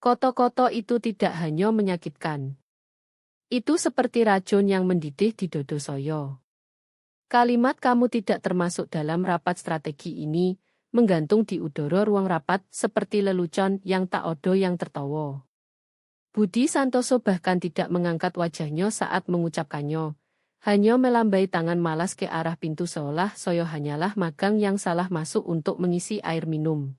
Koto-koto itu tidak hanya menyakitkan. Itu seperti racun yang mendidih di dodo Soyo. Kalimat kamu tidak termasuk dalam rapat strategi ini, menggantung di udara ruang rapat seperti lelucon yang tak odo yang tertawa. Budi Santoso bahkan tidak mengangkat wajahnya saat mengucapkannya, hanya melambai tangan malas ke arah pintu seolah Soyo hanyalah magang yang salah masuk untuk mengisi air minum.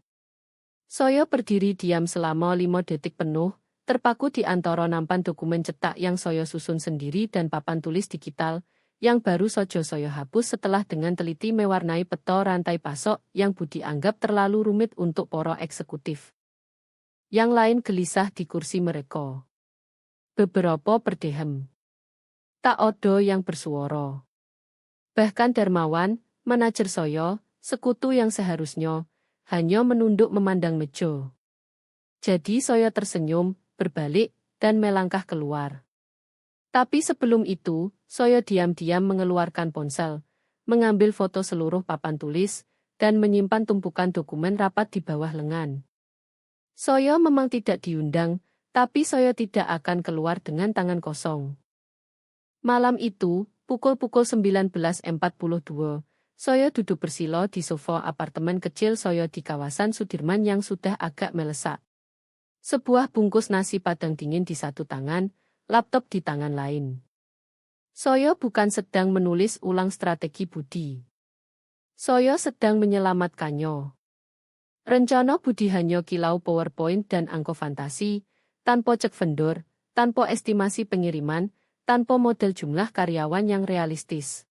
Soyo berdiri diam selama 5 detik penuh, terpaku di antara nampan dokumen cetak yang Soyo susun sendiri dan papan tulis digital, yang baru saja Soyo hapus setelah dengan teliti mewarnai peta rantai pasok yang Budi anggap terlalu rumit untuk para eksekutif. Yang lain gelisah di kursi mereka. Beberapa berdehem. Tak ada yang bersuara. Bahkan Darmawan, manajer Soyo, sekutu yang seharusnya, hanya menunduk memandang meja. Jadi Soyo tersenyum, berbalik, dan melangkah keluar. Tapi sebelum itu, Soyo diam-diam mengeluarkan ponsel, mengambil foto seluruh papan tulis, dan menyimpan tumpukan dokumen rapat di bawah lengan. Soyo memang tidak diundang, tapi Soyo tidak akan keluar dengan tangan kosong. Malam itu, pukul 19.42, Soyo duduk bersila di sofa apartemen kecil Soyo di kawasan Sudirman yang sudah agak melesak. Sebuah bungkus nasi padang dingin di satu tangan, laptop di tangan lain. Soyo bukan sedang menulis ulang strategi Budi. Soyo sedang menyelamatkannya. Rencana Budi hanya kilau PowerPoint dan angka fantasi, tanpa cek vendor, tanpa estimasi pengiriman, tanpa model jumlah karyawan yang realistis.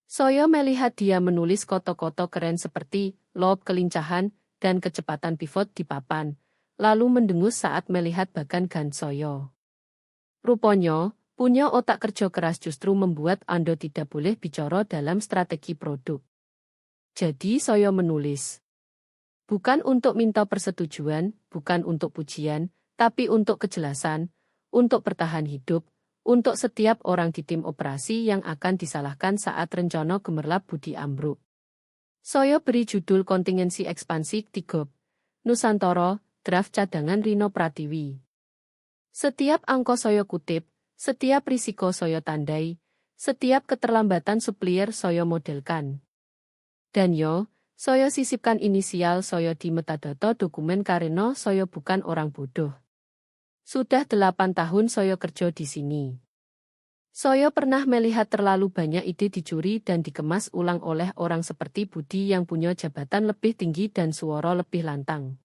Soyo melihat dia menulis koto-koto keren seperti lob kelincahan dan kecepatan pivot di papan, lalu mendengus saat melihat bagan gan Soyo. Rupanya, punya otak kerja keras justru membuat Anda tidak boleh bicara dalam strategi produk. Jadi Soyo menulis. Bukan untuk minta persetujuan, bukan untuk pujian, tapi untuk kejelasan, untuk bertahan hidup, untuk setiap orang di tim operasi yang akan disalahkan saat rencana gemerlap Budi ambruk. Soyo beri judul kontingensi ekspansi Tigop, Nusantara, draft cadangan Rino Pratiwi. Setiap angka Soyo kutip, setiap risiko Soyo tandai, setiap keterlambatan supplier Soyo modelkan. Dan Soyo sisipkan inisial Soyo di metadata dokumen karena Soyo bukan orang bodoh. Sudah 8 tahun Soyo kerja di sini. Soyo pernah melihat terlalu banyak ide dicuri dan dikemas ulang oleh orang seperti Budi yang punya jabatan lebih tinggi dan suara lebih lantang.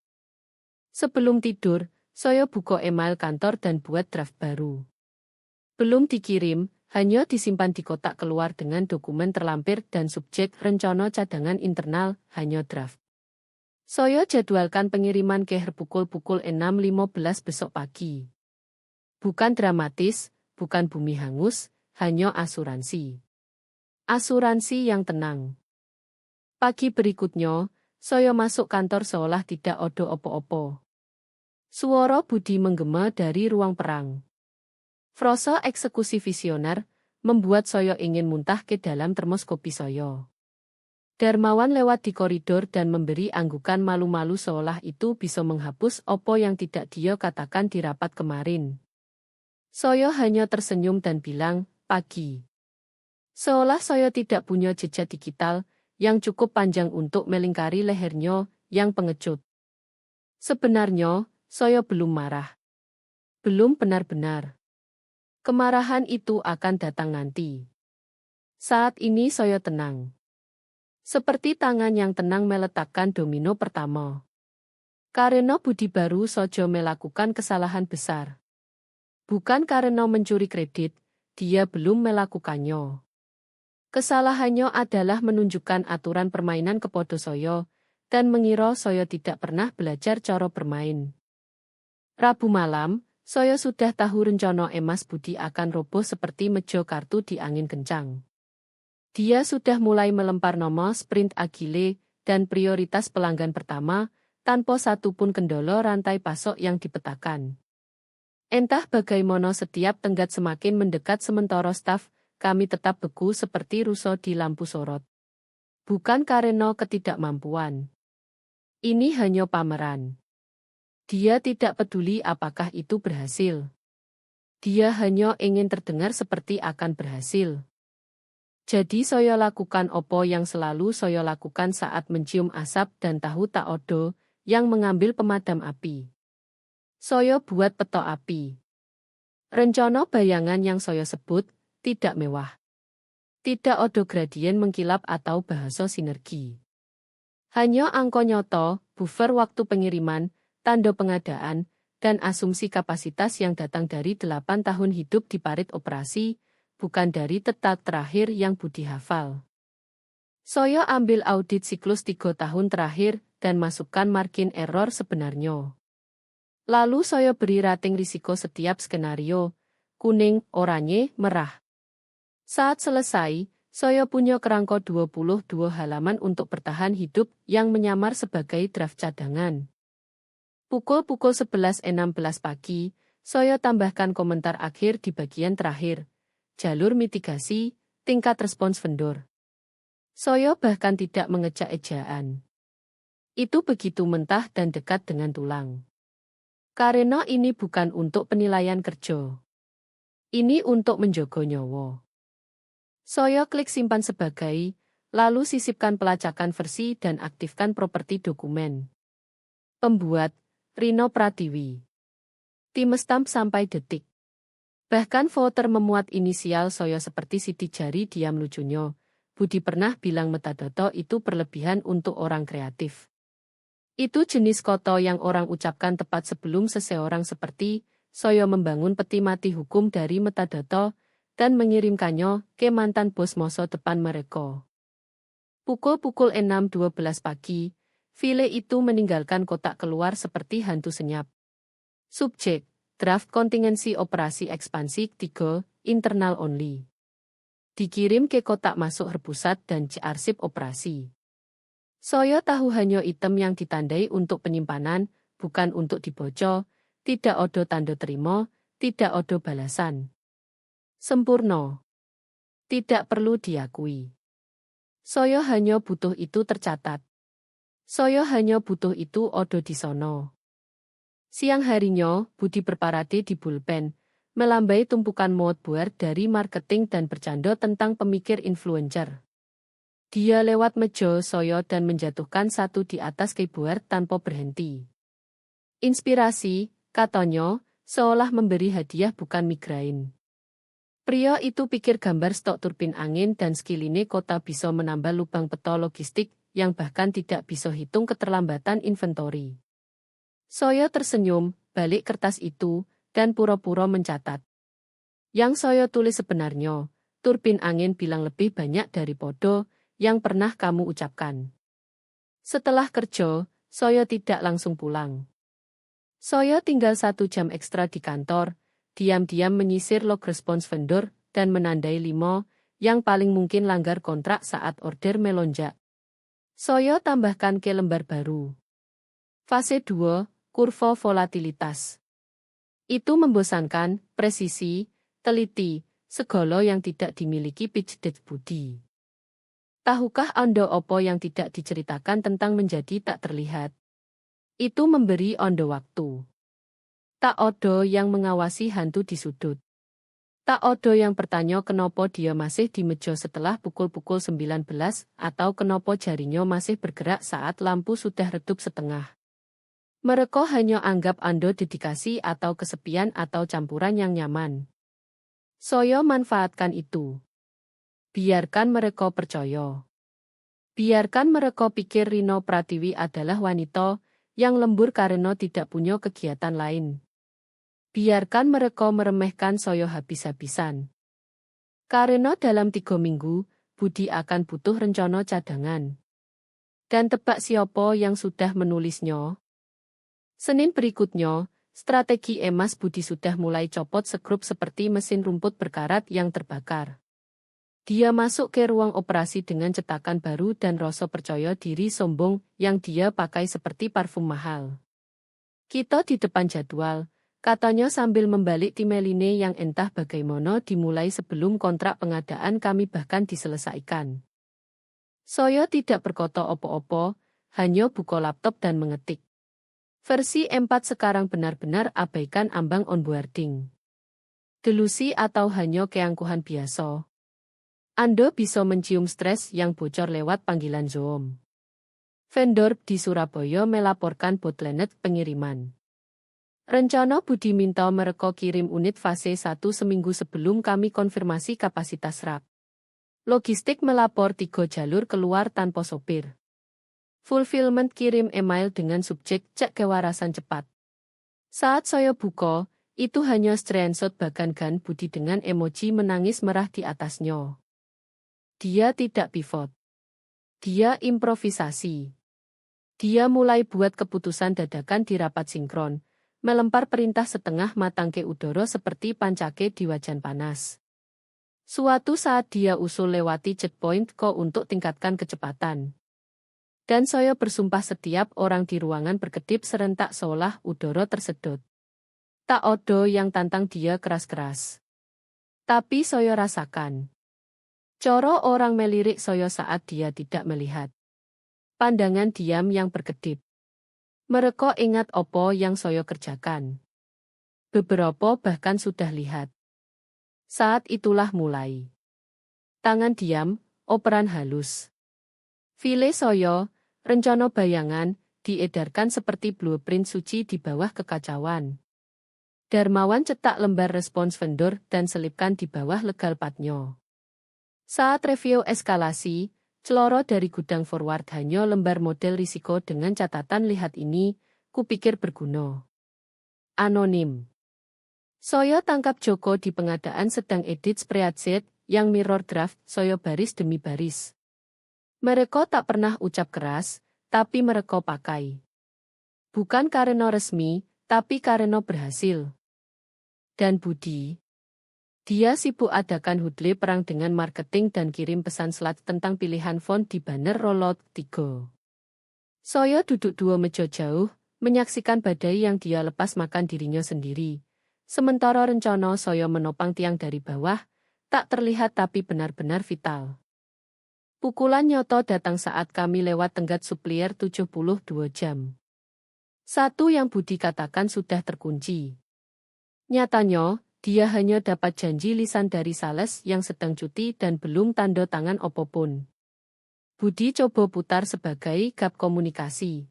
Sebelum tidur, Soyo buka email kantor dan buat draft baru. Belum dikirim, hanya disimpan di kotak keluar dengan dokumen terlampir dan subjek rencana cadangan internal, hanya draft. Soyo jadwalkan pengiriman ke pukul 6.15 besok pagi. Bukan dramatis, bukan bumi hangus, hanya asuransi. Asuransi yang tenang. Pagi berikutnya, Soyo masuk kantor seolah tidak ada opo-opo. Suara Budi menggema dari ruang perang. Frasa eksekusi visioner, membuat Soyo ingin muntah ke dalam termos kopi Soyo. Darmawan lewat di koridor dan memberi anggukan malu-malu seolah itu bisa menghapus opo yang tidak dia katakan di rapat kemarin. Soyo hanya tersenyum dan bilang, pagi. Seolah Soyo tidak punya jejak digital yang cukup panjang untuk melingkari lehernya yang pengecut. Sebenarnya, Soyo belum marah. Belum benar-benar. Kemarahan itu akan datang nanti. Saat ini Soyo tenang. Seperti tangan yang tenang meletakkan domino pertama. Karena Budi baru saja melakukan kesalahan besar. Bukan karena mencuri kredit, dia belum melakukannya. Kesalahannya adalah menunjukkan aturan permainan kepada Soyo, dan mengira Soyo tidak pernah belajar cara bermain. Rabu malam, Soyo sudah tahu rencana emas Budi akan roboh seperti meja kartu di angin kencang. Dia sudah mulai melempar nomor sprint agile dan prioritas pelanggan pertama, tanpa satupun kendala rantai pasok yang dipetakan. Entah bagaimana setiap tenggat semakin mendekat sementara staf, kami tetap beku seperti rusa di lampu sorot. Bukan karena ketidakmampuan. Ini hanya pameran. Dia tidak peduli apakah itu berhasil. Dia hanya ingin terdengar seperti akan berhasil. Jadi saya lakukan opo yang selalu saya lakukan saat mencium asap dan tahu tak odo, yang mengambil pemadam api. Saya buat petok api. Rencana bayangan yang saya sebut, tidak mewah. Tidak odo gradien mengkilap atau bahasa sinergi. Hanya angka nyoto, buffer waktu pengiriman, tanda pengadaan, dan asumsi kapasitas yang datang dari 8 tahun hidup di parit operasi, bukan dari tetak terakhir yang Budi hafal. Saya ambil audit siklus 3 tahun terakhir dan masukkan margin error sebenarnya. Lalu saya beri rating risiko setiap skenario, kuning, oranye, merah. Saat selesai, saya punya kerangka 22 halaman untuk bertahan hidup yang menyamar sebagai draft cadangan. Pukul 11.16 pagi, saya tambahkan komentar akhir di bagian terakhir. Jalur mitigasi, tingkat respons vendor. Saya bahkan tidak mengejak ejaan. Itu begitu mentah dan dekat dengan tulang. Karena ini bukan untuk penilaian kerja. Ini untuk menjaga nyawa. Saya klik simpan sebagai, lalu sisipkan pelacakan versi dan aktifkan properti dokumen. Pembuat, Rino Pratiwi. Timestamp sampai detik. Bahkan voter memuat inisial saya seperti siti jari diam lucunya. Budi pernah bilang metadata itu berlebihan untuk orang kreatif. Itu jenis koto yang orang ucapkan tepat sebelum seseorang seperti, saya membangun peti mati hukum dari metadata, dan mengirimkannya ke mantan bos masa depan mereka. Pukul 6.12 pagi, file itu meninggalkan kotak keluar seperti hantu senyap. Subjek, draft kontingensi operasi ekspansi 3, internal only. Dikirim ke kotak masuk repusat dan arsip operasi. Saya tahu hanya item yang ditandai untuk penyimpanan, bukan untuk diboco, tidak ada tanda terima, tidak ada balasan. Sempurna. Tidak perlu diakui. Saya hanya butuh itu tercatat. Saya hanya butuh itu ada di sono. Siang harinya, Budi berparade di pulpen, melambai tumpukan moodboard dari marketing dan bercanda tentang pemikir influencer. Dia lewat meja saya dan menjatuhkan satu di atas keyboard tanpa berhenti. Inspirasi, katanya, seolah memberi hadiah bukan migrain. Pria itu pikir gambar stok turbin angin dan sekiline kota bisa menambah lubang peta logistik yang bahkan tidak bisa hitung keterlambatan inventory. Saya tersenyum, balik kertas itu, dan pura-pura mencatat. Yang saya tulis sebenarnya, turbin angin bilang lebih banyak dari podo yang pernah kamu ucapkan. Setelah kerja, saya tidak langsung pulang. Saya tinggal 1 jam ekstra di kantor, diam-diam menyisir log respons vendor, dan menandai 5, yang paling mungkin langgar kontrak saat order melonjak. Saya tambahkan ke lembar baru. Fase 2, kurva volatilitas. Itu membosankan, presisi, teliti, segala yang tidak dimiliki Pitch Budi. Tahukah Anda apa yang tidak diceritakan tentang menjadi tak terlihat? Itu memberi Anda waktu. Tak ada yang mengawasi hantu di sudut. Tak ada yang bertanya kenapa dia masih di meja setelah pukul 19 atau kenapa jarinya masih bergerak saat lampu sudah redup setengah. Mereka hanya anggap Anda dedikasi atau kesepian atau campuran yang nyaman. Saya manfaatkan itu. Biarkan mereka percaya. Biarkan mereka pikir Rino Pratiwi adalah wanita yang lembur karena tidak punya kegiatan lain. Biarkan mereka meremehkan saya habis-habisan. Karena dalam 3 minggu, Budi akan butuh rencana cadangan. Dan tebak siapa yang sudah menulisnya? Senin berikutnya, strategi emas Budi sudah mulai copot segrup seperti mesin rumput berkarat yang terbakar. Dia masuk ke ruang operasi dengan cetakan baru dan rasa percaya diri sombong yang dia pakai seperti parfum mahal. Kita di depan jadwal, katanya sambil membalik timeline yang entah bagaimana dimulai sebelum kontrak pengadaan kami bahkan diselesaikan. Saya tidak berkata opo-opo, hanya buka laptop dan mengetik. Versi 4 sekarang benar-benar abaikan ambang onboarding. Delusi atau hanya keangkuhan biasa. Anda bisa mencium stres yang bocor lewat panggilan Zoom. Vendor di Surabaya melaporkan bottleneck pengiriman. Rencana Budi minta mereka kirim unit fase 1 seminggu sebelum kami konfirmasi kapasitas rak. Logistik melapor 3 jalur keluar tanpa sopir. Fulfillment kirim email dengan subjek cek kewarasan cepat. Saat saya buka, itu hanya screenshot bahkan Budi dengan emoji menangis merah di atasnya. Dia tidak pivot. Dia improvisasi. Dia mulai buat keputusan dadakan di rapat sinkron, melempar perintah setengah matang ke udara seperti pancake di wajan panas. Suatu saat dia usul lewati checkpoint untuk tingkatkan kecepatan. Dan saya bersumpah setiap orang di ruangan berkedip serentak seolah udara tersedot. Tak ada yang tantang dia keras-keras. Tapi saya rasakan. Coro orang melirik saya saat dia tidak melihat. Pandangan diam yang berkedip. Mereka ingat apa yang saya kerjakan. Beberapa bahkan sudah lihat. Saat itulah mulai. Tangan diam, operan halus. File saya, rencana bayangan, diedarkan seperti blueprint suci di bawah kekacauan. Darmawan cetak lembar respons vendor dan selipkan di bawah legal patnya. Saat review eskalasi, celoro dari gudang forward hanya lembar model risiko dengan catatan lihat ini, kupikir berguna. Anonim. Saya tangkap Joko di pengadaan sedang edit spreadsheet yang mirror draft saya baris demi baris. Mereka tak pernah ucap keras, tapi mereka pakai. Bukan karena resmi, tapi karena berhasil. Dan Budi. Dia sibuk adakan hudle perang dengan marketing dan kirim pesan slide tentang pilihan font di banner rollout 3. Saya duduk 2 meja jauh, menyaksikan badai yang dia lepas makan dirinya sendiri. Sementara rencana saya menopang tiang dari bawah, tak terlihat tapi benar-benar vital. Pukulan nyoto datang saat kami lewat tenggat supplier 72 jam. Satu yang Budi katakan sudah terkunci. Nyatanya, dia hanya dapat janji lisan dari sales yang sedang cuti dan belum tanda tangan apapun. Budi coba putar sebagai gap komunikasi.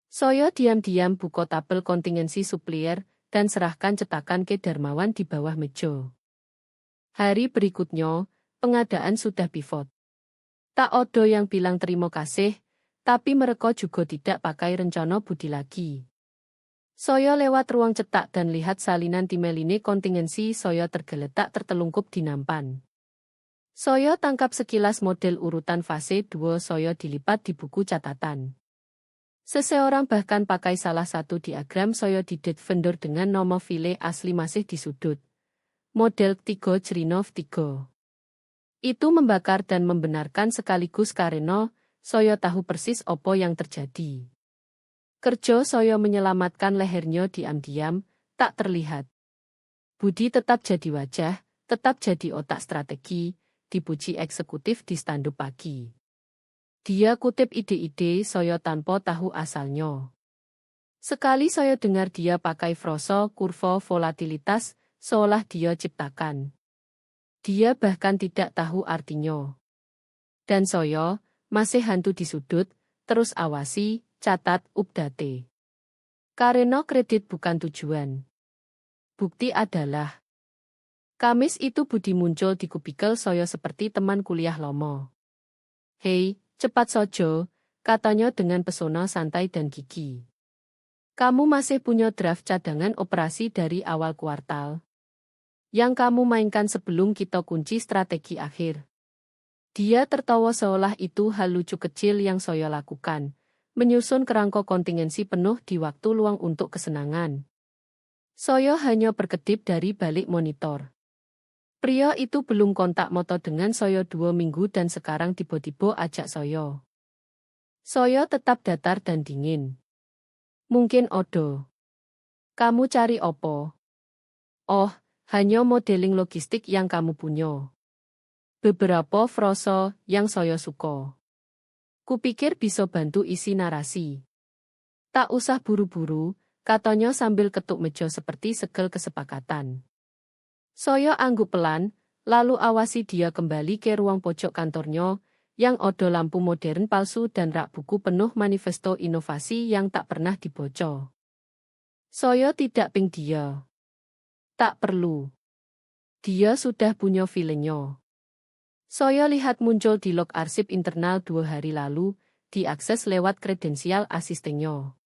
Saya diam-diam buka tabel kontingensi supplier dan serahkan cetakan ke Darmawan di bawah meja. Hari berikutnya, pengadaan sudah pivot. Tak ada yang bilang terima kasih, tapi mereka juga tidak pakai rencana Budi lagi. Saya lewat ruang cetak dan lihat salinan timeline kontingensi saya tergeletak tertelungkup di nampan. Saya tangkap sekilas model urutan fase 2 saya dilipat di buku catatan. Seseorang bahkan pakai salah satu diagram saya di date vendor dengan nomor file asli masih di sudut. Model 3 Jerinov 3. Itu membakar dan membenarkan sekaligus karena saya tahu persis apa yang terjadi. Kerja saya menyelamatkan lehernya diam-diam, tak terlihat. Budi tetap jadi wajah, tetap jadi otak strategi, dipuji eksekutif di stand up pagi. Dia kutip ide-ide saya tanpa tahu asalnya. Sekali saya dengar dia pakai frasa kurva volatilitas, seolah dia ciptakan. Dia bahkan tidak tahu artinya. Dan saya, masih hantu di sudut, terus awasi, catat, update. Karena kredit bukan tujuan. Bukti adalah, Kamis itu Budi muncul di kubikel saya seperti teman kuliah lama. Hei, cepat sojo, katanya dengan pesona santai dan gigi. Kamu masih punya draft cadangan operasi dari awal kuartal yang kamu mainkan sebelum kita kunci strategi akhir. Dia tertawa seolah itu hal lucu kecil yang saya lakukan, menyusun kerangka kontingensi penuh di waktu luang untuk kesenangan. Saya hanya berkedip dari balik monitor. Pria itu belum kontak moto dengan saya 2 minggu dan sekarang tiba-tiba ajak saya. Saya tetap datar dan dingin. Mungkin odo. Kamu cari opo? Oh, hanya modeling logistik yang kamu punya. Beberapa frasa yang saya suka. Kupikir bisa bantu isi narasi. Tak usah buru-buru, katanya sambil ketuk meja seperti segel kesepakatan. Saya angguk pelan, lalu awasi dia kembali ke ruang pojok kantornya, yang ada lampu modern palsu dan rak buku penuh manifesto inovasi yang tak pernah dibaca. Saya tidak ping dia. Tak perlu. Dia sudah punya filenya. Saya lihat muncul di log arsip internal 2 hari lalu, diakses lewat kredensial asistennya.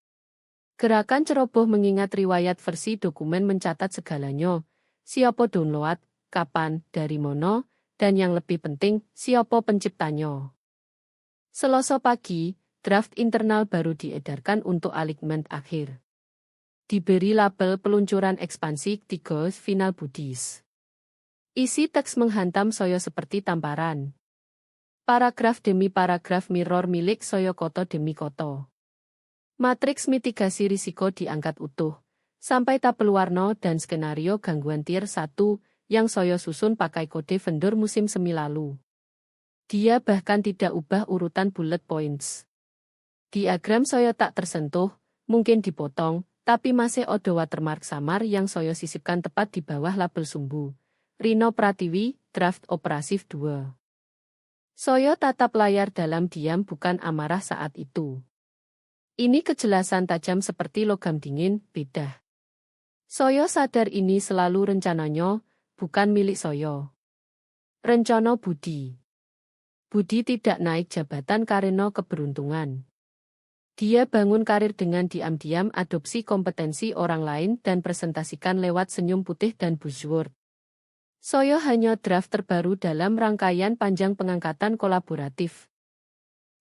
Gerakan ceroboh mengingat riwayat versi dokumen mencatat segalanya, siapa download, kapan, dari mana, dan yang lebih penting, siapa penciptanya. Selasa pagi, draft internal baru diedarkan untuk alignement akhir. Diberi label peluncuran ekspansi 3 final budis. Isi teks menghantam saya seperti tamparan. Paragraf demi paragraf mirror milik saya koto demi koto. Matriks mitigasi risiko diangkat utuh, sampai tabel warna dan skenario gangguan tier 1 yang saya susun pakai kode vendor musim semi lalu. Dia bahkan tidak ubah urutan bullet points. Diagram saya tak tersentuh, mungkin dipotong, tapi masih ada watermark samar yang saya sisipkan tepat di bawah label sumbu. Rino Pratiwi, Draft Operasif 2. Saya tatap layar dalam diam bukan amarah saat itu. Ini kejelasan tajam seperti logam dingin, beda. Saya sadar ini selalu rencananya, bukan milik saya. Rencana Budi. Budi tidak naik jabatan karena keberuntungan. Dia bangun karir dengan diam-diam adopsi kompetensi orang lain dan presentasikan lewat senyum putih dan buzzword. Saya hanya draft terbaru dalam rangkaian panjang pengangkatan kolaboratif.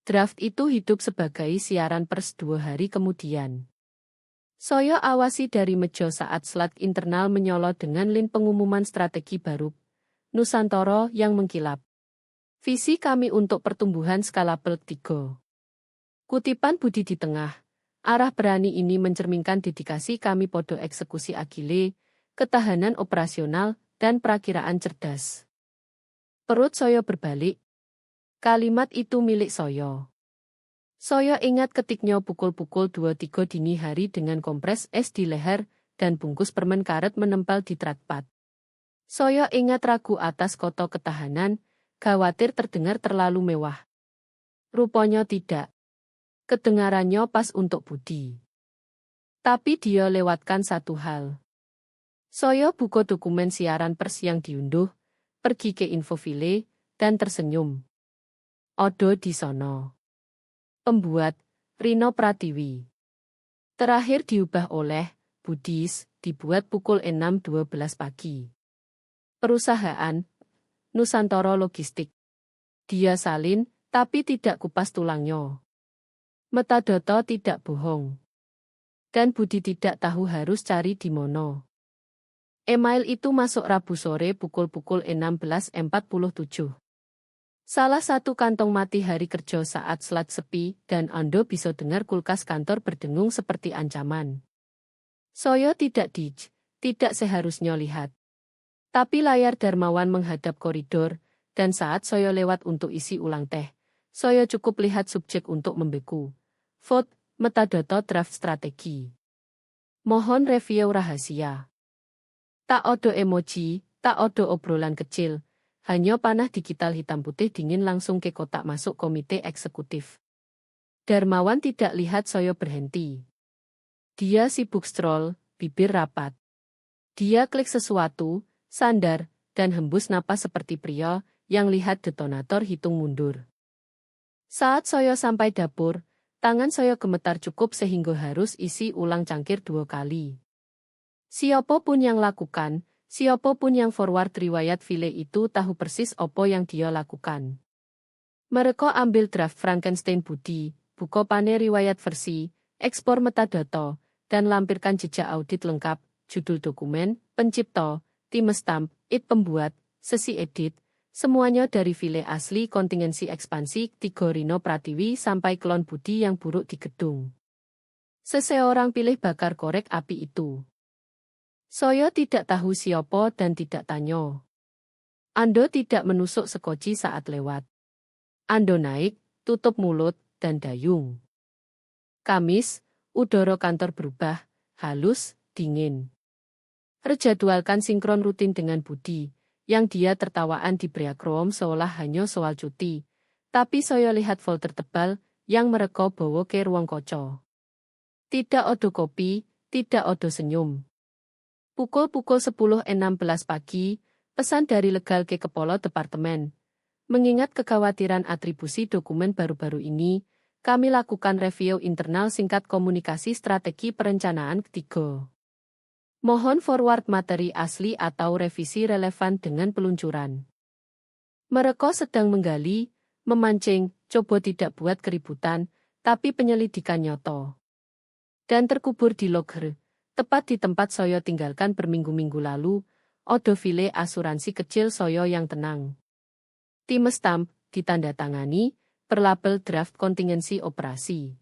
Draft itu hidup sebagai siaran pers 2 hari kemudian. Saya awasi dari meja saat slide internal menyolot dengan link pengumuman strategi baru Nusantara yang mengkilap. Visi kami untuk pertumbuhan skalabel 3. Kutipan Budi di tengah. Arah berani ini mencerminkan dedikasi kami pada eksekusi agile, ketahanan operasional, dan perakiraan cerdas. Perut saya berbalik. Kalimat itu milik saya. Saya ingat ketiknya pukul-pukul 2.3 dini hari dengan kompres es di leher dan bungkus permen karet menempel di trackpad. Saya ingat ragu atas koto ketahanan, khawatir terdengar terlalu mewah. Rupanya tidak. Kedengarannya pas untuk Budi. Tapi dia lewatkan satu hal. Saya buka dokumen siaran pers yang diunduh, pergi ke infofile, dan tersenyum. Odo di sono. Pembuat, Rino Pratiwi. Terakhir diubah oleh, Budis, dibuat pukul 6.12 pagi. Perusahaan, Nusantara Logistik. Dia salin, tapi tidak kupas tulangnya. Metadata tidak bohong. Dan Budi tidak tahu harus cari di mana. Email itu masuk Rabu sore pukul 16.47. Salah satu kantong mati hari kerja saat slot sepi dan Anda bisa dengar kulkas kantor berdengung seperti ancaman. Saya tidak tidak seharusnya lihat. Tapi layar Darmawan menghadap koridor, dan saat saya lewat untuk isi ulang teh, saya cukup lihat subjek untuk membeku. Vote, metadata draft strategi. Mohon review rahasia. Tak ada emoji, tak ada obrolan kecil. Hanya panah digital hitam putih dingin langsung ke kotak masuk komite eksekutif. Darmawan tidak lihat saya berhenti. Dia sibuk scroll, bibir rapat. Dia klik sesuatu, sandar, dan hembus napas seperti pria yang lihat detonator hitung mundur. Saat saya sampai dapur, tangan saya gemetar cukup sehingga harus isi ulang cangkir 2 kali. Siapapun yang lakukan, siapapun yang forward riwayat file itu tahu persis apa yang dia lakukan. Mereka ambil draft Frankenstein Budi, buka pane riwayat versi, ekspor metadata, dan lampirkan jejak audit lengkap, judul dokumen, pencipta, timestamp, pembuat, sesi edit, semuanya dari file asli kontingensi ekspansi 3 Rino Pratiwi sampai klon Budi yang buruk di gedung. Seseorang pilih bakar korek api itu. Saya tidak tahu siapa dan tidak tanya. Ando tidak menusuk sekoci saat lewat. Ando naik, tutup mulut, dan dayung. Kamis, Udara kantor berubah, halus, dingin. Terjadwalkan sinkron rutin dengan Budi, yang dia tertawaan di Briakroom seolah hanya soal cuti. Tapi saya lihat folder tebal, yang mereka bawa ke ruang koco. Tidak odo kopi, tidak odo senyum. Pukul 10.16 pagi, pesan dari legal ke kepala departemen. Mengingat kekhawatiran atribusi dokumen baru-baru ini, kami lakukan review internal singkat komunikasi strategi perencanaan ketiga. Mohon forward materi asli atau revisi relevan dengan peluncuran. Mereka sedang menggali, memancing, coba tidak buat keributan, tapi penyelidikan nyoto. Dan terkubur di logger, tepat di tempat saya tinggalkan berminggu-minggu lalu, odo file asuransi kecil saya yang tenang. Tim stamp, ditandatangani, berlabel draft kontingensi operasi.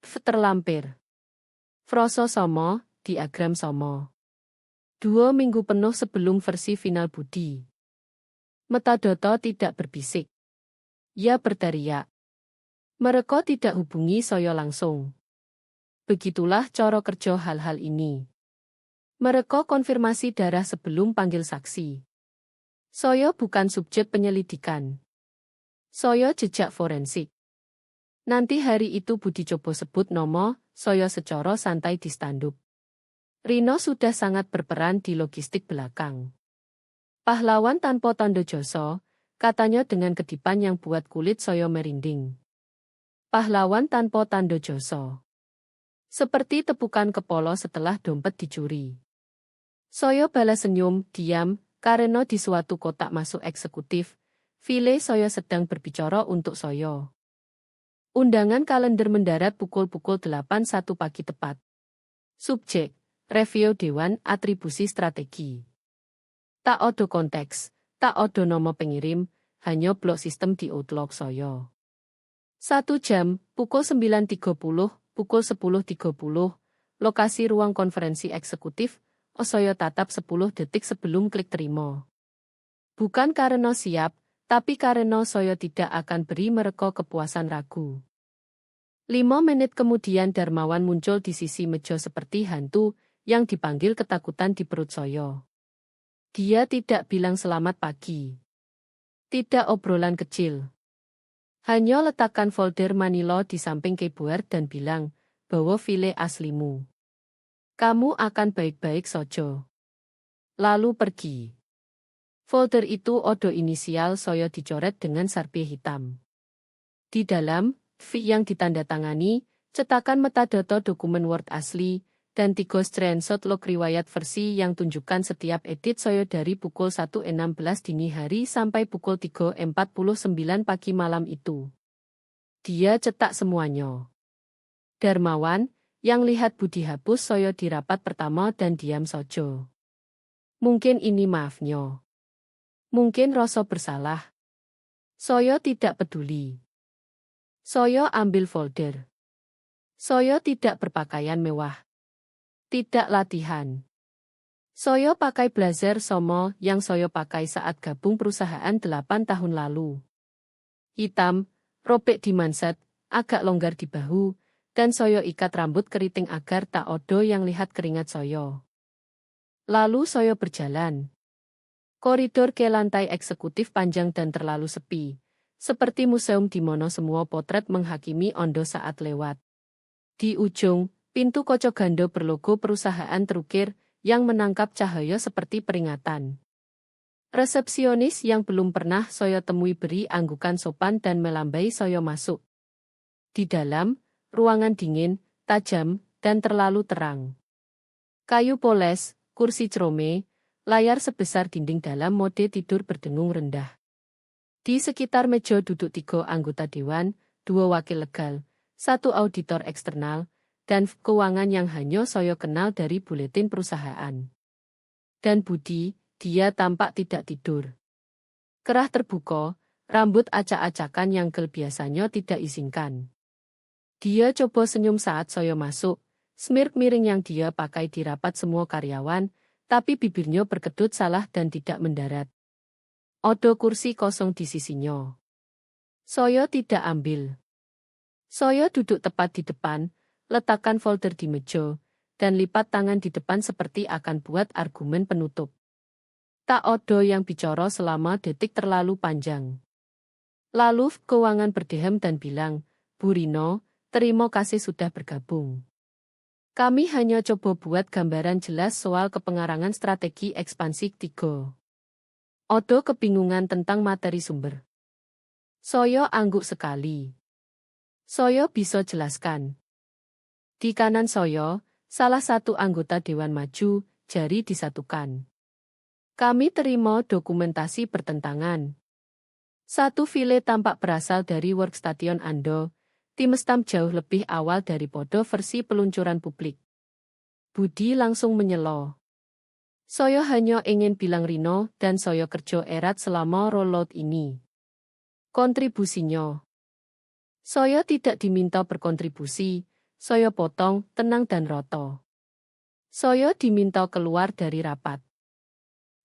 Terlampir. Froso Somo, diagram Somo. 2 minggu penuh sebelum versi final Budi. Metadoto tidak berbisik. Ia berteriak. Mereka tidak hubungi saya langsung. Begitulah cara kerja hal-hal ini. Mereka konfirmasi darah sebelum panggil saksi. Saya bukan subjek penyelidikan. Saya jejak forensik. Nanti hari itu Budi coba sebut nomo, saya secara santai di standup. Rino sudah sangat berperan di logistik belakang. Pahlawan tanpa tanda jasa, katanya dengan kedipan yang buat kulit saya merinding. Pahlawan tanpa tanda jasa. Seperti tepukan kepala setelah dompet dicuri. Saya balas senyum, diam, karena di suatu kotak masuk eksekutif, file saya sedang berbicara untuk saya. Undangan kalender mendarat pukul 8.01 pagi tepat. Subjek, review Dewan Atribusi Strategi. Tak odo konteks, tak odo nomor pengirim, hanya blok sistem di Outlook saya. 1 jam, pukul 9.30, pukul 10.30, lokasi ruang konferensi eksekutif, saya tatap 10 detik sebelum klik terima. Bukan karena siap, tapi karena saya tidak akan beri mereka kepuasan ragu. 5 menit kemudian Darmawan muncul di sisi meja seperti hantu, yang dipanggil ketakutan di perut saya. Dia tidak bilang selamat pagi. Tidak obrolan kecil. Hanya letakkan folder Manila di samping keyboard dan bilang, bawa file aslimu. Kamu akan baik-baik saja. Lalu pergi. Folder itu odo inisial saya dicoret dengan sarpi hitam. Di dalam, V yang ditandatangani, cetakan metadata dokumen Word asli, dan 3 screenshot log riwayat versi yang tunjukkan setiap edit saya dari pukul 1.16 dini hari sampai pukul 3.49 pagi malam itu. Dia cetak semuanya. Darmawan, yang lihat Budi hapus saya di rapat pertama dan diam saja. Mungkin ini maafnya. Mungkin rasa bersalah. Saya tidak peduli. Saya ambil folder. Saya tidak berpakaian mewah. Tidak latihan. Saya pakai blazer Somo yang saya pakai saat gabung perusahaan 8 tahun lalu. Hitam, robek di manset, agak longgar di bahu, dan saya ikat rambut keriting agar tak odo yang lihat keringat saya. Lalu saya berjalan. Koridor ke lantai eksekutif panjang dan terlalu sepi, seperti museum di mana semua potret menghakimi ondo saat lewat. Di ujung, pintu kaca ganda berlogo perusahaan terukir yang menangkap cahaya seperti peringatan. Resepsionis yang belum pernah saya temui beri anggukan sopan dan melambai saya masuk. Di dalam, ruangan dingin, tajam, dan terlalu terang. Kayu poles, kursi cerome, layar sebesar dinding dalam mode tidur berdengung rendah. Di sekitar meja duduk 3 anggota dewan, 2 wakil legal, 1 auditor eksternal, dan keuangan yang hanya saya kenal dari buletin perusahaan. Dan Budi, dia tampak tidak tidur. Kerah terbuka, rambut acak-acakan yang biasanya tidak izinkan. Dia coba senyum saat saya masuk, smirk miring yang dia pakai di rapat semua karyawan, tapi bibirnya berkedut salah dan tidak mendarat. Odo kursi kosong di sisinya. Saya tidak ambil. Saya duduk tepat di depan, letakkan folder di meja, dan lipat tangan di depan seperti akan buat argumen penutup. Tak odo yang bicara selama detik terlalu panjang. Lalu keuangan berdehem dan bilang, Bu Rino, terima kasih sudah bergabung. Kami hanya coba buat gambaran jelas soal kepengarangan strategi ekspansi 3. Odo kebingungan tentang materi sumber. Soyo angguk sekali. Soyo bisa jelaskan. Di kanan Soyo, salah satu anggota Dewan maju, jari disatukan. Kami terima dokumentasi pertentangan. Satu file tampak berasal dari workstation Ando, timestamp jauh lebih awal dari podo versi peluncuran publik. Budi langsung menyelo. Soyo hanya ingin bilang Rino dan Soyo kerja erat selama rollout ini. Kontribusinya. Soyo tidak diminta berkontribusi, Soyo potong, tenang dan roto. Soyo diminta keluar dari rapat.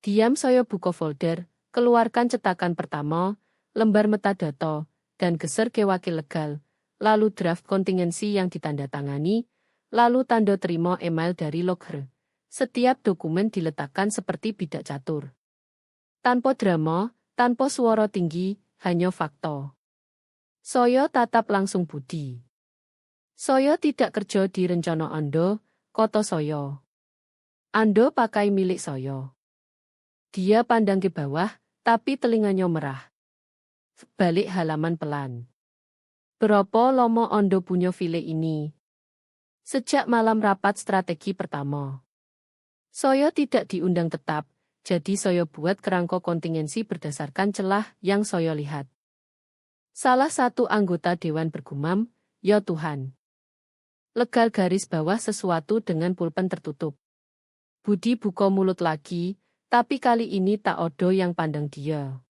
Diam Soyo buka folder, keluarkan cetakan pertama, lembar metadata, dan geser ke wakil legal, lalu draft kontingensi yang ditandatangani, lalu tanda terima email dari logger. Setiap dokumen diletakkan seperti bidak catur. Tanpa drama, tanpa suara tinggi, hanya fakta. Soyo tatap langsung Budi. Soyo tidak kerja di rencana Ando, koto Soyo. Ando pakai milik Soyo. Dia pandang ke bawah, tapi telinganya merah. Balik halaman pelan. Berapa lama Ando punya file ini? Sejak malam rapat strategi pertama. Soyo tidak diundang tetap, jadi Soyo buat kerangka kontingensi berdasarkan celah yang Soyo lihat. Salah satu anggota dewan bergumam, ya Tuhan. Legal garis bawah sesuatu dengan pulpen tertutup. Budi buka mulut lagi, tapi kali ini tak odo yang pandang dia.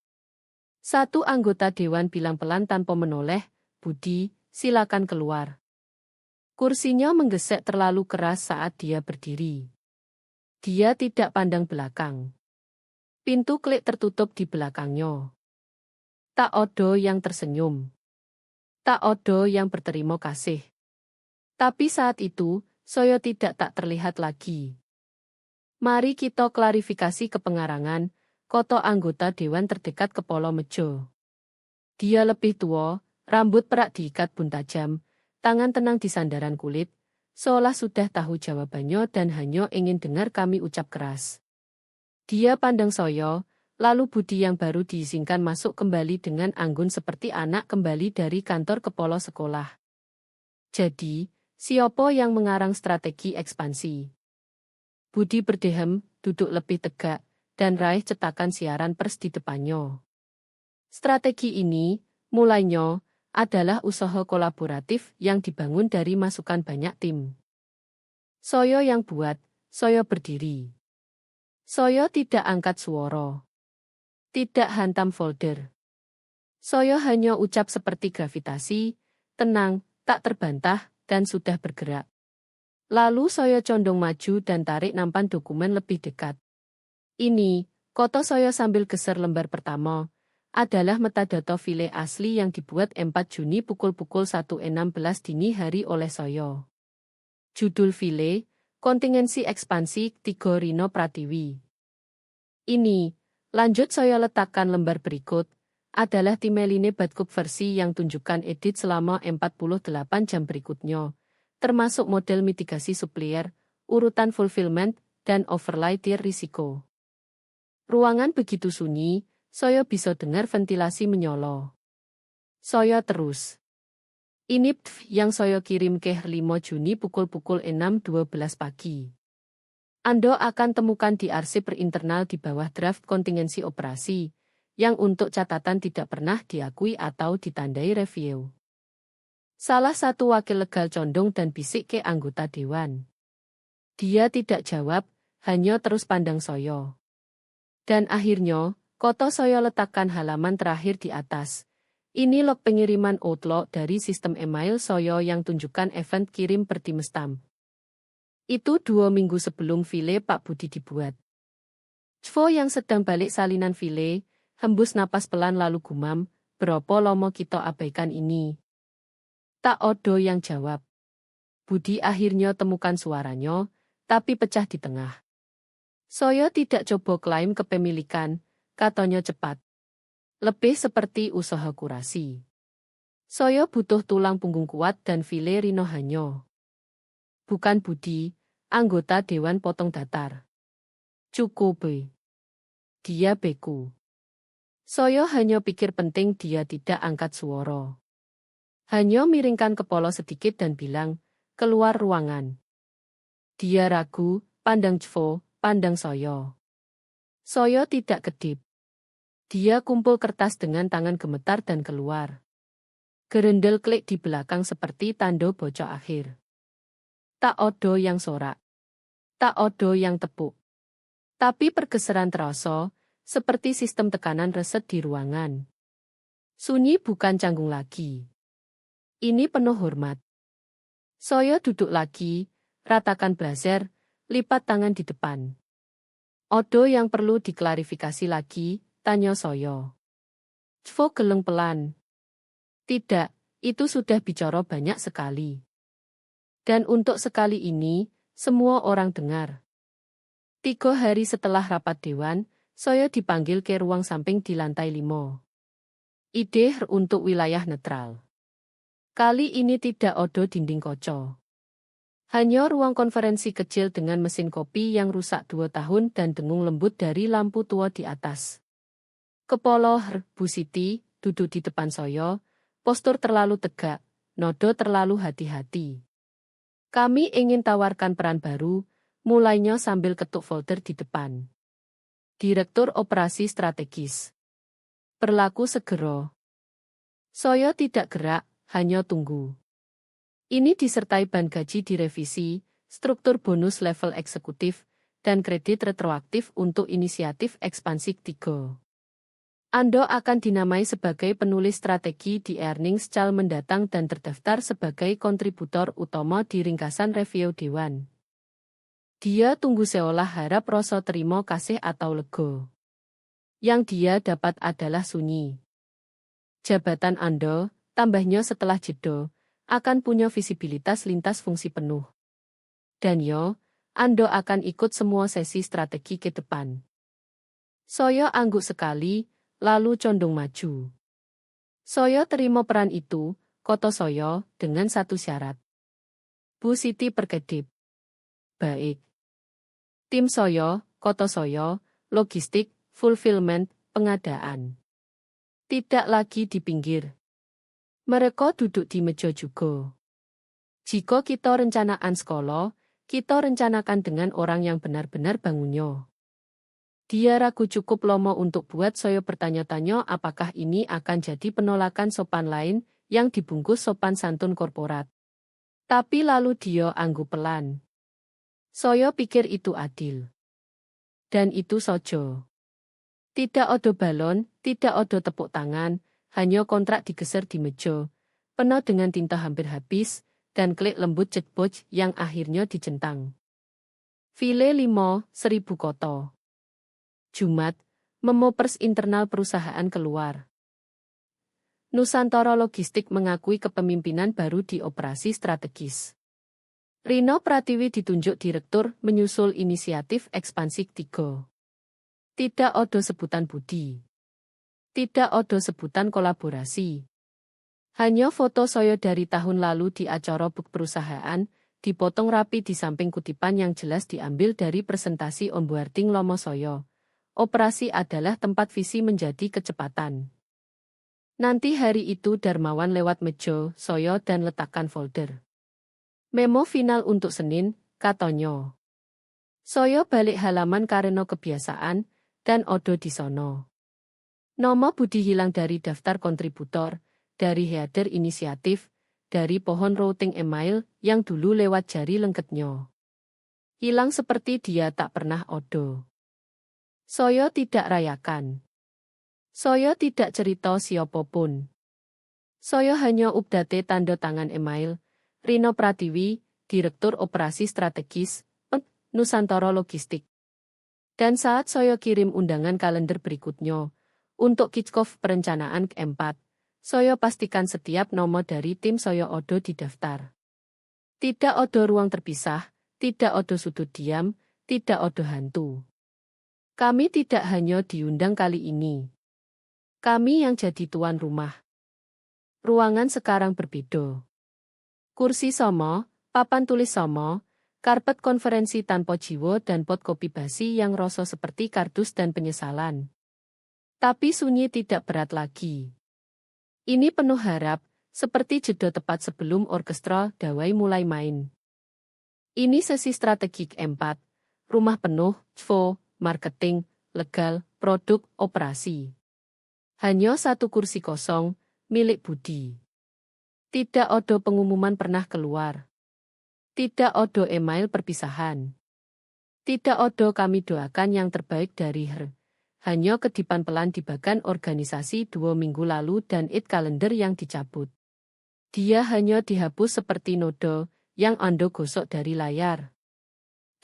Satu anggota dewan bilang pelan tanpa menoleh, Budi, silakan keluar. Kursinya menggesek terlalu keras saat dia berdiri. Dia tidak pandang belakang. Pintu klik tertutup di belakangnya. Tak odo yang tersenyum. Tak odo yang berterima kasih. Tapi saat itu, Soyo tidak tak terlihat lagi. Mari kita klarifikasi kepengarangan, koto anggota dewan terdekat kepala meja. Dia lebih tua, rambut perak diikat bun tajam, tangan tenang di sandaran kulit, seolah sudah tahu jawabannya dan hanya ingin dengar kami ucap keras. Dia pandang Soyo, lalu Budi yang baru diizinkan masuk kembali dengan anggun seperti anak kembali dari kantor kepala sekolah. Jadi, siapa yang mengarang strategi ekspansi? Budi berdehem, duduk lebih tegak, dan raih cetakan siaran pers di depannya. Strategi ini, mulainya, adalah usaha kolaboratif yang dibangun dari masukan banyak tim. Soyo yang buat, Soyo berdiri. Soyo tidak angkat suara. Tidak hantam folder. Soyo hanya ucap seperti gravitasi, tenang, tak terbantah, dan sudah bergerak. Lalu Soyo condong maju dan tarik nampan dokumen lebih dekat. Ini, koto Soyo sambil geser lembar pertama, adalah metadata file asli yang dibuat 4 Juni pukul 1.16 dini hari oleh Soyo. Judul file, kontingensi ekspansi 3 Rino Pratiwi. Ini, lanjut Soyo letakkan lembar berikut, adalah Timeline Badkup versi yang tunjukkan edit selama 48 jam berikutnya, termasuk model mitigasi supplier, urutan fulfillment, dan overlay tier risiko. Ruangan begitu sunyi, Soyo bisa dengar ventilasi menyolo. Soyo terus. Ini yang Soyo kirim ke 5 Juni pukul 6.12 pagi. Anda akan temukan di arsip internal di bawah draft kontingensi operasi, yang untuk catatan tidak pernah diakui atau ditandai review. Salah satu wakil legal condong dan bisik ke anggota dewan. Dia tidak jawab, hanya terus pandang Soyo. Dan akhirnya, koto Soyo letakkan halaman terakhir di atas. Ini log pengiriman Outlook dari sistem email Soyo yang tunjukkan event kirim per timestamp. Itu 2 minggu sebelum file Pak Budi dibuat. Chvo yang sedang balik salinan file, hembus napas pelan lalu gumam, berapa lama kita abaikan ini? Tak odo yang jawab. Budi akhirnya temukan suaranya, tapi pecah di tengah. Saya tidak coba klaim kepemilikan, katanya cepat. Lebih seperti usaha kurasi. Saya butuh tulang punggung kuat dan file rino hanyo. Bukan Budi, anggota Dewan Potong Datar. Cukup. Dia beku. Saya hanya pikir penting dia tidak angkat suara. Hanya miringkan kepala sedikit dan bilang, keluar ruangan. Dia ragu, pandang Chvo, pandang saya. Saya tidak kedip. Dia kumpul kertas dengan tangan gemetar dan keluar. Gerendel klik di belakang seperti tanda bocah akhir. Tak odo yang sorak. Tak odo yang tepuk. Tapi pergeseran terasa, seperti sistem tekanan reset di ruangan. Sunyi bukan canggung lagi. Ini penuh hormat. Saya duduk lagi, ratakan blazer, lipat tangan di depan. Odo yang perlu diklarifikasi lagi, tanya saya. Chvo geleng pelan. Tidak, itu sudah bicara banyak sekali. Dan untuk sekali ini, semua orang dengar. 3 hari setelah rapat dewan, saya dipanggil ke ruang samping di lantai 5. Ide untuk wilayah netral. Kali ini tidak odo dinding kaca. Hanya ruang konferensi kecil dengan mesin kopi yang rusak 2 tahun dan dengung lembut dari lampu tua di atas. Kepala Bu Siti duduk di depan saya, postur terlalu tegak, nodo terlalu hati-hati. Kami ingin tawarkan peran baru, mulainya sambil ketuk folder di depan. Direktur Operasi Strategis. Berlaku segera. Saya tidak gerak, hanya tunggu. Ini disertai ban gaji direvisi, struktur bonus level eksekutif, dan kredit retroaktif untuk inisiatif ekspansi 3. Anda akan dinamai sebagai penulis strategi di earnings call mendatang dan terdaftar sebagai kontributor utama di ringkasan review Dewan. Dia tunggu seolah harap rasa terima kasih atau lego. Yang dia dapat adalah sunyi. Jabatan Anda, tambahnya setelah jeda, akan punya visibilitas lintas fungsi penuh. Dan Anda akan ikut semua sesi strategi ke depan. Saya angguk sekali, lalu condong maju. Saya terima peran itu, kata saya, dengan satu syarat. Bu Siti berkedip. Baik. Tim saya, kata saya, logistik, fulfillment, pengadaan. Tidak lagi di pinggir. Mereka duduk di meja juga. Jika kita rencanaan sekolah, kita rencanakan dengan orang yang benar-benar bangunnya. Dia ragu cukup lama untuk buat saya bertanya-tanya apakah ini akan jadi penolakan sopan lain yang dibungkus sopan santun korporat. Tapi lalu dia anggu pelan. Saya pikir itu adil. Dan itu saja. Tidak ada balon, tidak ada tepuk tangan, hanya kontrak digeser di meja, penuh dengan tinta hampir habis, dan klik lembut cekboj yang akhirnya dicentang. File 5, 1000 koto. Jumat, memo pers internal perusahaan keluar. Nusantara Logistik mengakui kepemimpinan baru di operasi strategis. Rino Pratiwi ditunjuk direktur menyusul inisiatif ekspansi 3. Tidak ada sebutan Budi. Tidak ada sebutan kolaborasi. Hanya foto saya dari tahun lalu di acara book perusahaan, dipotong rapi di samping kutipan yang jelas diambil dari presentasi onboarding Lomo Soyo. Operasi adalah tempat visi menjadi kecepatan. Nanti hari itu Darmawan lewat meja, Soyo dan letakkan folder. Memo final untuk Senin, katanya. Soyo balik halaman karena kebiasaan, dan odo di sono. Nama Budi hilang dari daftar kontributor, dari header inisiatif, dari pohon routing email yang dulu lewat jari lengketnya. Hilang seperti dia tak pernah odo. Saya tidak rayakan. Saya tidak cerita siapapun. Saya hanya update tanda tangan email, Rino Pratiwi, Direktur Operasi Strategis, Nusantara Logistik. Dan saat saya kirim undangan kalender berikutnya, untuk kick-off perencanaan keempat, saya pastikan setiap nomor dari tim saya odo di daftar. Tidak ada ruang terpisah, tidak ada sudut diam, tidak ada hantu. Kami tidak hanya diundang kali ini. Kami yang jadi tuan rumah. Ruangan sekarang berbeda. Kursi sama, papan tulis sama, karpet konferensi tanpa jiwa dan pot kopi basi yang rasa seperti kardus dan penyesalan. Tapi sunyi tidak berat lagi. Ini penuh harap, seperti jeda tepat sebelum orkestra dawai mulai main. Ini sesi strategi keempat, rumah penuh, marketing, legal, produk, operasi. Hanya satu kursi kosong, milik Budi. Tidak ada pengumuman pernah keluar. Tidak ada email perpisahan. Tidak ada kami doakan yang terbaik dari Her. Hanya kedipan pelan di bagan organisasi 2 minggu lalu dan kalender yang dicabut. Dia hanya dihapus seperti noda yang Anda gosok dari layar.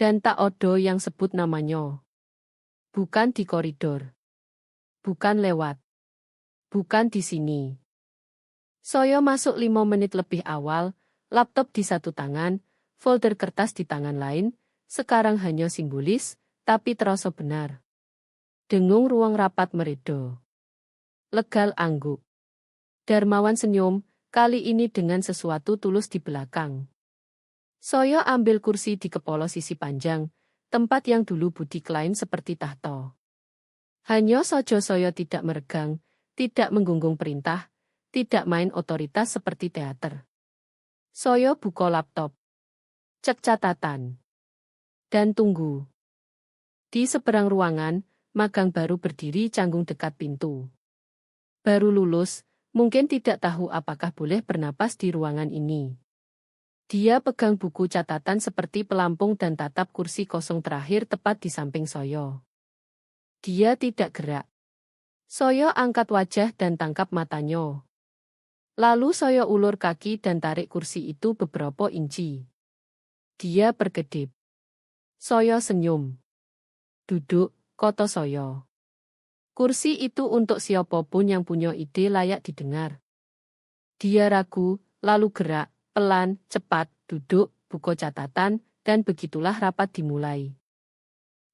Dan tak ada yang sebut namanya. Bukan di koridor. Bukan lewat. Bukan di sini. Saya masuk 5 menit lebih awal, laptop di satu tangan, folder kertas di tangan lain, sekarang hanya simbolis, tapi terasa benar. Dengung ruang rapat meredo. Legal angguk. Darmawan senyum, kali ini dengan sesuatu tulus di belakang. Saya ambil kursi di kepala sisi panjang, tempat yang dulu Budi klaim seperti tahta. Hanya saja saya tidak meregang, tidak menggunggung perintah, tidak main otoritas seperti teater. Saya buka laptop. Cek catatan. Dan tunggu. Di seberang ruangan, magang baru berdiri canggung dekat pintu. Baru lulus, mungkin tidak tahu apakah boleh bernapas di ruangan ini. Dia pegang buku catatan seperti pelampung dan tatap kursi kosong terakhir tepat di samping saya. Dia tidak gerak. Saya angkat wajah dan tangkap matanya. Lalu saya ulur kaki dan tarik kursi itu beberapa inci. Dia berkedip. Saya senyum. Duduk, kata saya. Kursi itu untuk siapapun yang punya ide layak didengar. Dia ragu, lalu gerak, pelan, cepat, duduk, buka catatan, dan begitulah rapat dimulai.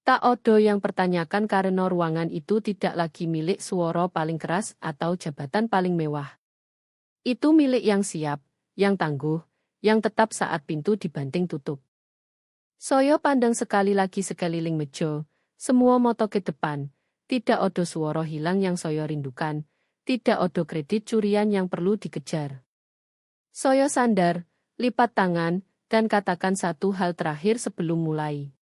Tak ada yang pertanyakan karena ruangan itu tidak lagi milik suara paling keras atau jabatan paling mewah. Itu milik yang siap, yang tangguh, yang tetap saat pintu dibanting tutup. Saya pandang sekali lagi sekeliling meja, semua mata ke depan, tidak ada suara hilang yang saya rindukan, tidak ada kredit curian yang perlu dikejar. Saya sandar, lipat tangan, dan katakan satu hal terakhir sebelum mulai.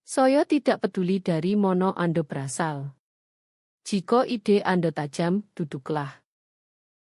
Saya tidak peduli dari mana Anda berasal. Jika ide Anda tajam, duduklah.